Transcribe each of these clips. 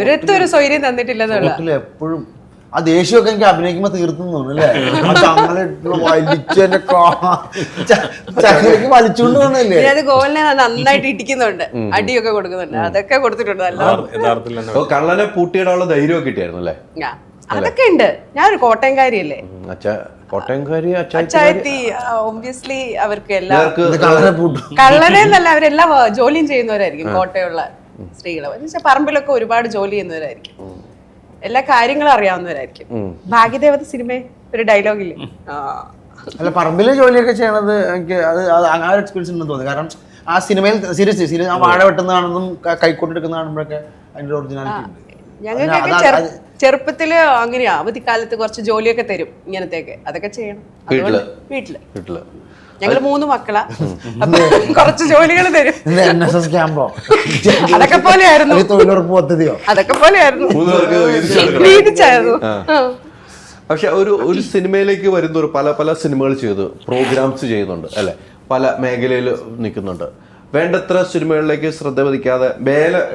ഒരൊത്തൊരു സ്വൈര്യം തന്നിട്ടില്ലെന്നുള്ള എപ്പോഴും ആ ദേഷ്യമൊക്കെ എനിക്ക് അഭിനയിക്കുമ്പോ തീർന്നു തോന്നുന്നു അല്ലേ? വലിച്ചെന്റെ ചങ്ങലേക്ക് വലിച്ചുകൊണ്ട് പോകണല്ലേ? അത് ഗോവലിനെ നന്നായിട്ട് ഇടിക്കുന്നുണ്ട്, അടിയൊക്കെ കൊടുക്കുന്നുണ്ട്, അതൊക്കെ കൊടുത്തിട്ടുണ്ട്. നല്ല കള്ളനെ പൂട്ടിയിടാനുള്ള ധൈര്യമൊക്കെ കിട്ടിയായിരുന്നു അല്ലേ? അതൊക്കെ ഉണ്ട്. ഞാനൊരു കോട്ടയംകാരിയല്ലേ, കോട്ടയംകാരി അച്ചായത്തി ഒബ്വിയസ്ലി അവർക്ക് എല്ലാം കള്ളനെ പൂട്ടും. കള്ളനെ എന്നല്ല, അവരെല്ലാം ജോലിയും ചെയ്യുന്നവരായിരിക്കും. കോട്ടയമുള്ള സ്ത്രീകള് പറമ്പിലൊക്കെ ഒരുപാട് ജോലി ചെയ്യുന്നവരായിരിക്കും, എല്ലാ കാര്യങ്ങളും അറിയാവുന്നവരായിരിക്കും. ഭാഗ്യദേവത സിനിമ ഒരു ഡയലോഗില്ലേ, അല്ല പറമ്പിലെ ജോലിയൊക്കെ ചെയ്യണത് എനിക്ക് അത് ആ ഒരു എക്സ്പീരിയൻസ് ഉണ്ടെന്ന് തോന്നി. കാരണം ആ സിനിമയിൽ സീരിയസ് ആ വാഴ വെട്ടുന്നതാണെന്നും കൈക്കൊണ്ടെടുക്കുന്ന കാണുമ്പോഴൊക്കെ അതിന്റെ ഒറിജിനാലിറ്റി ഉണ്ട്. ഞങ്ങൾക്കൊക്കെ ചെറുപ്പത്തില് അങ്ങനെയാ, അവധിക്കാലത്ത് കുറച്ച് ജോലിയൊക്കെ തരും ഇങ്ങനത്തെയൊക്കെ, അതൊക്കെ ചെയ്യണം. വീട്ടില് ഞങ്ങള് 3 മക്കളാ, കുറച്ച് ജോലികൾ തരും. NSS ക്യാമ്പോ അതൊക്കെ പോലെയായിരുന്നു, തൊഴിലുറപ്പ് പദ്ധതിയോ അതൊക്കെ പോലെയായിരുന്നു, വീതിച്ചായിരുന്നു. പക്ഷെ ഒരു സിനിമയിലേക്ക് വരുന്നവർ പല സിനിമകൾ ചെയ്തു, പ്രോഗ്രാംസ് ചെയ്യുന്നുണ്ട് അല്ലെ, പല മേഖലയിൽ നിൽക്കുന്നുണ്ട്. വേണ്ടത്ര സിനിമകളിലേക്ക് ശ്രദ്ധ പതിക്കാതെ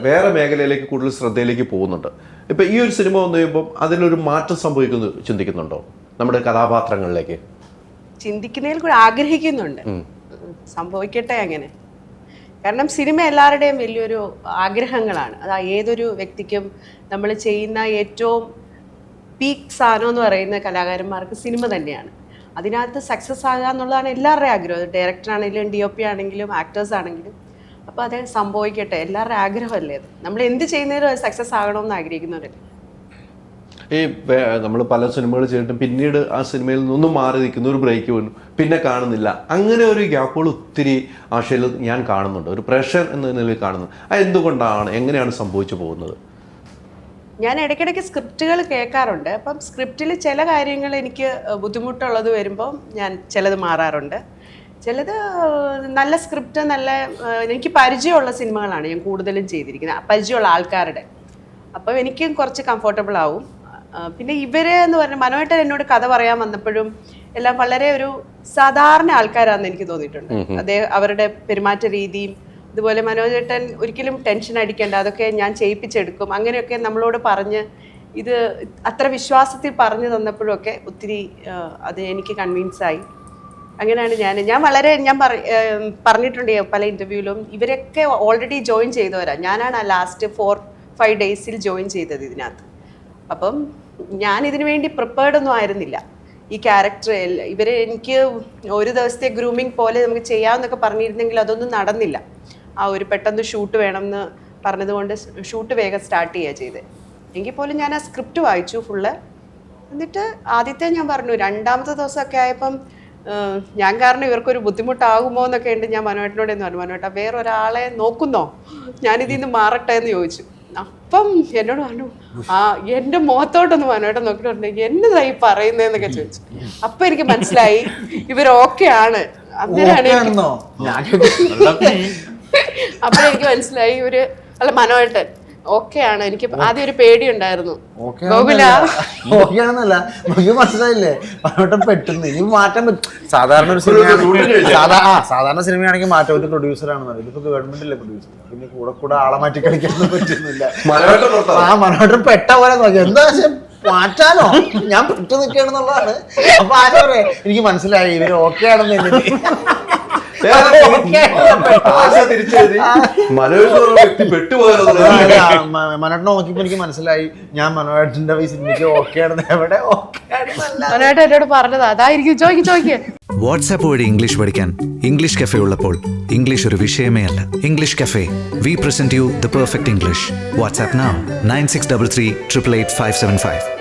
വേറെ മേഖലയിലേക്ക് കൂടുതൽ ശ്രദ്ധയിലേക്ക് പോകുന്നുണ്ട്. ഇപ്പൊ ഈ ഒരു സിനിമ വന്നു കഴിയുമ്പോൾ അതിനൊരു മാറ്റം സംഭവിക്കുന്നു ചിന്തിക്കുന്നുണ്ടോ നമ്മുടെ കഥാപാത്രങ്ങളിലേക്ക്? ചിന്തിക്കുന്നതിൽ കൂടെ ആഗ്രഹിക്കുന്നുണ്ട്, സംഭവിക്കട്ടെ അങ്ങനെ. കാരണം സിനിമ എല്ലാവരുടെയും വലിയൊരു ആഗ്രഹങ്ങളാണ്. അത് ഏതൊരു വ്യക്തിക്കും നമ്മൾ ചെയ്യുന്ന ഏറ്റവും പീക്ക് സാധനം എന്ന് പറയുന്ന കലാകാരന്മാർക്ക് സിനിമ തന്നെയാണ്. അതിനകത്ത് സക്സസ് ആകുക എന്നുള്ളതാണ് എല്ലാവരുടെയും ആഗ്രഹം. ഡയറക്ടർ ആണെങ്കിലും DOP ആണെങ്കിലും ആക്ടേഴ്സ് ആണെങ്കിലും. അപ്പോൾ അത് സംഭവിക്കട്ടെ, എല്ലാവരുടെയും ആഗ്രഹമല്ലേ അത്. നമ്മൾ എന്ത് ചെയ്യുന്നതിലും സക്സസ് ആകണമെന്ന് ആഗ്രഹിക്കുന്നവരല്ലേ. ഈ നമ്മൾ പല സിനിമകൾ ചെയ്തിട്ടും പിന്നീട് ആ സിനിമയിൽ നിന്നും മാറി നിൽക്കുന്ന ഒരു ബ്രേക്ക് വീണു, പിന്നെ കാണുന്നില്ല. അങ്ങനെ ഒരു ഗ്യാപ്പുകൾ ഒത്തിരി ആശയിൽ ഞാൻ കാണുന്നുണ്ട്, ഒരു പ്രഷർ എന്ന നിലയിൽ കാണുന്നു. അത് എന്തുകൊണ്ടാണ്, എങ്ങനെയാണ് സംഭവിച്ചു പോകുന്നത്? ഞാൻ ഇടയ്ക്കിടയ്ക്ക് സ്ക്രിപ്റ്റുകൾ കേൾക്കാറുണ്ട്. അപ്പം സ്ക്രിപ്റ്റിൽ ചില കാര്യങ്ങൾ എനിക്ക് ബുദ്ധിമുട്ടുള്ളത് വരുമ്പോൾ ഞാൻ ചിലത് മാറാറുണ്ട്. ചിലത് നല്ല സ്ക്രിപ്റ്റ്, നല്ല എനിക്ക് പരിചയമുള്ള സിനിമകളാണ് ഞാൻ കൂടുതലും ചെയ്തിരിക്കുന്നത്, പരിചയമുള്ള ആൾക്കാരുടെ. അപ്പം എനിക്കും കുറച്ച് കംഫർട്ടബിൾ ആവും. പിന്നെ എന്ന് പറഞ്ഞാൽ മനോഹരൻ എന്നോട് കഥ പറയാൻ വന്നപ്പോഴും എല്ലാം വളരെ ഒരു സാധാരണ ആൾക്കാരാണെന്ന് എനിക്ക് തോന്നിയിട്ടുണ്ട്. അവരുടെ പെരുമാറ്റ രീതിയും ഇതുപോലെ മനോജേട്ടൻ ഒരിക്കലും ടെൻഷൻ അടിക്കേണ്ട, അതൊക്കെ ഞാൻ ചെയ്യിപ്പിച്ചെടുക്കും, അങ്ങനെയൊക്കെ നമ്മളോട് പറഞ്ഞ് ഇത് അത്ര വിശ്വാസത്തിൽ പറഞ്ഞു തന്നപ്പോഴൊക്കെ ഒത്തിരി അത് എനിക്ക് കൺവിൻസായി. അങ്ങനെയാണ് ഞാൻ പറഞ്ഞിട്ടുണ്ട് പല ഇൻ്റർവ്യൂവിലും. ഇവരൊക്കെ ഓൾറെഡി ജോയിൻ ചെയ്തവരാ, ഞാനാണ് ആ ലാസ്റ്റ് 4-5 ഡേയ്സിൽ ജോയിൻ ചെയ്തത് ഇതിനകത്ത്. അപ്പം ഞാനിതിനു വേണ്ടി പ്രിപ്പയർഡ് ഒന്നും ആയിരുന്നില്ല. ഈ ക്യാരക്ടർ എനിക്ക് ഒരു ദിവസത്തെ ഗ്രൂമിങ് പോലെ നമുക്ക് ചെയ്യാമെന്നൊക്കെ പറഞ്ഞിരുന്നെങ്കിൽ അതൊന്നും നടന്നില്ല. ആ ഒരു പെട്ടെന്ന് ഷൂട്ട് വേണമെന്ന് പറഞ്ഞതുകൊണ്ട് ഷൂട്ട് വേഗം സ്റ്റാർട്ട് ചെയ്യുക ചെയ്തത്. എങ്കിൽ പോലും ഞാൻ ആ സ്ക്രിപ്റ്റ് വായിച്ചു ഫുള്ള്. എന്നിട്ട് ആദ്യത്തെ ഞാൻ പറഞ്ഞു, 2ാമത്തെ ദിവസമൊക്കെ ആയപ്പം ഞാൻ കാരണം ഇവർക്കൊരു ബുദ്ധിമുട്ടാകുമോ എന്നൊക്കെ ഉണ്ട്. ഞാൻ മനോഹരനോട് എന്ന് പറഞ്ഞു, മനോഹര വേറൊരാളെ നോക്കുന്നോ, ഞാനിതിൽ നിന്ന് മാറട്ടെ എന്ന് ചോദിച്ചു. അപ്പം എന്നോട് പറഞ്ഞു, എൻ്റെ മുഖത്തോട്ടൊന്ന് മനോഹരൻ നോക്കിയിട്ട് പറഞ്ഞു, എന്നതായി പറയുന്നതെന്നൊക്കെ ചോദിച്ചു. അപ്പൊ എനിക്ക് മനസ്സിലായി ഇവർ ഓക്കെ ആണ്. അപ്പോഴെനിക്ക് മനസ്സിലായി മനോഹരൻ ഓക്കെ ആണ്. എനിക്ക് ആദ്യം ഒരു പേടി ഉണ്ടായിരുന്നു. മനസ്സിലായില്ലേ പെട്ടെന്ന് ഇനി മാറ്റാൻ പറ്റും. സാധാരണ ഒരു സാധാരണ സിനിമയാണെങ്കിൽ മാറ്റാൻ പറ്റും, പ്രൊഡ്യൂസറാണെന്ന്. ഇതിപ്പോ ഗവൺമെന്റിലെ പ്രൊഡ്യൂസർ, പിന്നെ കൂടെ ആളെ മാറ്റി കളിക്കാനൊന്നും പറ്റുന്നില്ല. മനോഹരൻ പെട്ട പോലെ നോക്കി, എന്താ മാറ്റാനോ, ഞാൻ പെട്ടു നിൽക്കുകയാണെന്നുള്ളതാണ്. അപ്പൊ ആശ പറയാ, എനിക്ക് മനസ്സിലായി ഇവര് ഓക്കെ ആണെന്ന്. മനോഹരനെ നോക്കിയപ്പോ എനിക്ക് മനസ്സിലായി ഞാൻ മനോഹരന്റെ സിനിമയ്ക്ക് ഓക്കെ ആണെന്ന്. എവിടെ എന്നോട് പറഞ്ഞത് അതായിരിക്കും. ചോദിക്കുക വാട്സാപ്പ് വഴി ഇംഗ്ലീഷ് പഠിക്കാൻ ഇംഗ്ലീഷ് കഫേ ഉള്ളപ്പോൾ ഇംഗ്ലീഷ് ഒരു വിഷയമേ അല്ല. English cafe, we present you the perfect English. WhatsApp now 9633 888 575.